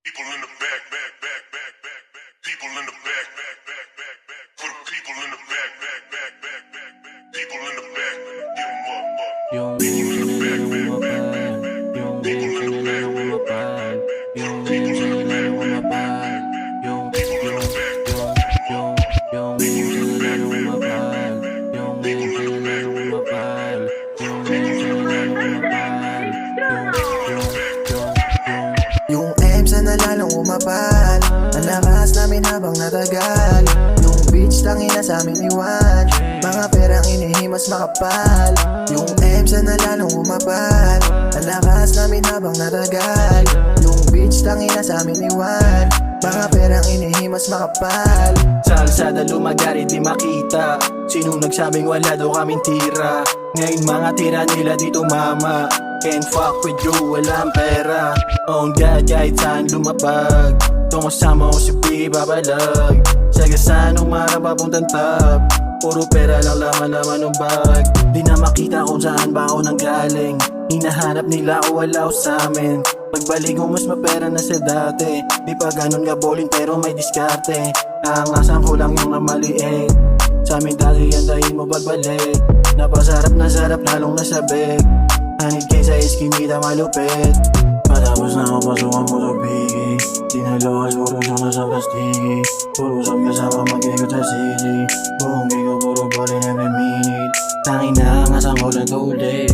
People in the back, back, back, back, back, back. People in the back, back, back, back, back. Put people in the back, back, back, back, back, back. People in the back, get 'em up, up. Yung People in the back, back, umapal, back, back, back. yung People in the back, back, back, back, back. yung People in the back, back, back, umapal, back, back. yung People in the back, get 'em up, up. yung People in the back, back, back, umapal, back, back. yung People in the back, back, back, umapal, back. People in the back, back, back, back, back. Yung EMSA na lalong umapal, ang lakas namin habang natagal. Yung beach tangina sa amin iwan, mga perang inihimas makapal. Yung EMSA na lalong umapal, ang lakas namin habang natagal. Yung beach tangina sa amin iwan, mga perang inihimas makapal. Sa alsada lumagari di makita, sino nagsabing wala daw kaming tira? Ngayon mga tira nila dito mama, can't fuck with you, walang pera. On God kahit saan lumapag, tungo sama ko si P babalag. Sagasan umara papuntang top, puro pera lang laman-laman ng bag. Di na makita kung saan ba ako nanggaling, hinahanap nila ako wala ko sa amin. Pagbalik ko mas mapera na sa dati, di pa ganun ka bowling pero may diskarte. Naangasan ko lang yung namaliit, sa amin dati yantayin mo pagbalik. Napasarap na sarap lalong nasabik, hanid kayo sa eskinita malupit. Matapos na ako pasukan mo sa bigay, dinalawas puro siya na sa plastiki. Puro sab kasama mag-ikot sa city, buong gigo puro ballin every minute. Tangin na angasan ko lang ulit,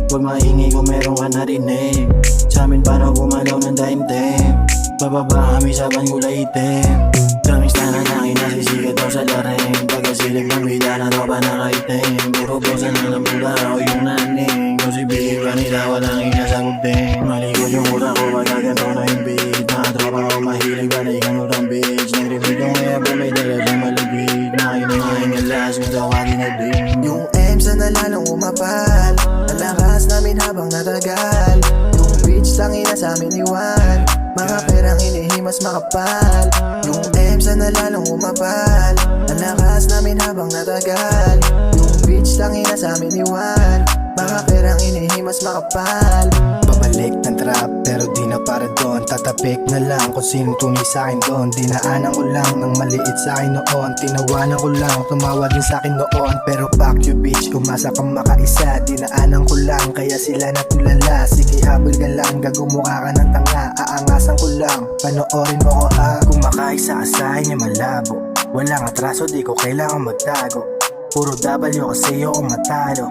huwag maingay kung meron ka narinig. Sa amin paano gumalaw ng daimtim, bababa kami sa kulay itim. Daming stana tangin na sisigat daw sa laring, pagkasilig ng bida na tropa nakaitim. Puro bosa na ng pula ako yung naning, kung si Biggie pa nila walang inasagot din. Malikot yung utak ko pagkaganto na yung beat, mga tropa ko mahilig balikan urang bitch. Nag-repeat yung ebo may dala sa malagit, nakinungahin ang last kung tawagin na din. Yung EMSA na lalong umapal, ang lakas namin habang natagal. Yung beach tangina sa amin iwan, mga perang inihimas makapal. Yung EMSA na lalong umapal, ang lakas namin habang natagal. Yung beach tangina sa amin iwan, mga perang inihimas makapal. Babalik ng trap pero di na para doon, tatapik na lang kung sinong tunay sa'kin doon. Dinaanan ko lang ng maliit sa'kin noon, tinawanan ko lang, tumawa din sa'kin noon. Pero fuck you bitch, umasa kang makaisa, dinaanan ko lang kaya sila natulala. Sige habol ka lang, gagumukha ka ng tanga, aangasan ko lang, panoorin mo ko kung makaisa ka sa'kin niya malabo. Walang atraso, di ko kailangan magtago, puro W kasi ako matalo.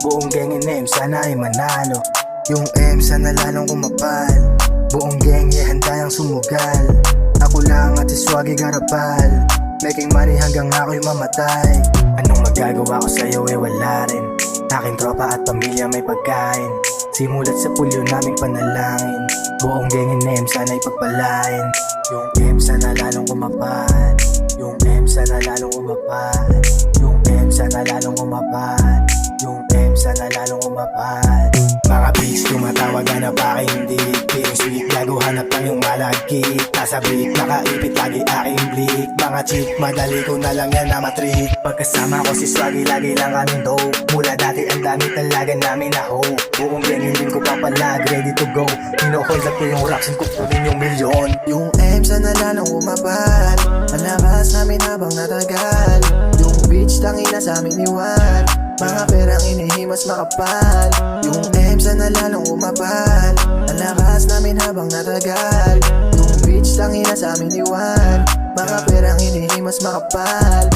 Buong gang in sana ay manalo. Yung EMSA na lalong kumapal, buong gang handa yung sumugal. Ako lang at si Swaggy garapal, making money hanggang ako'y mamatay. Anong magagawa ko sa'yo wala rin, aking tropa at pamilya may pagkain. Simulat sa pulyo naming panalangin, buong gang in sana'y pagpalain. Yung EMSA na lalong kumapal, yung EMSA na lalong kumapal, yung EMSA na lalong kumapal, yung EMSA na lalong kumapal. Mga beats tumatawag hanap aking dick, feeling sweet, gago hanap lang yung malagkit. Nasa beat, nakaipit lagi aking blick. Mga chick, madali ko na lang yan na matrik. Pagkasama ko si Swaggy, lagi lang kaming dope. Mula dati ang dami talaga namin na hope. Buong gangin din ko papalag, ready to go. Hino-hold up ko yung raps, ko kunin yung milyon. Yung EMSA na lalong umapal, ang lakas namin habang natagal. Yung beach tangina sa amin iwan, mga perang inihimas makapal. Yung EMSA na lalong umapal, ang lakas namin habang natagal. Yung beach tangina sa amin iwan, mga perang inihimas makapal.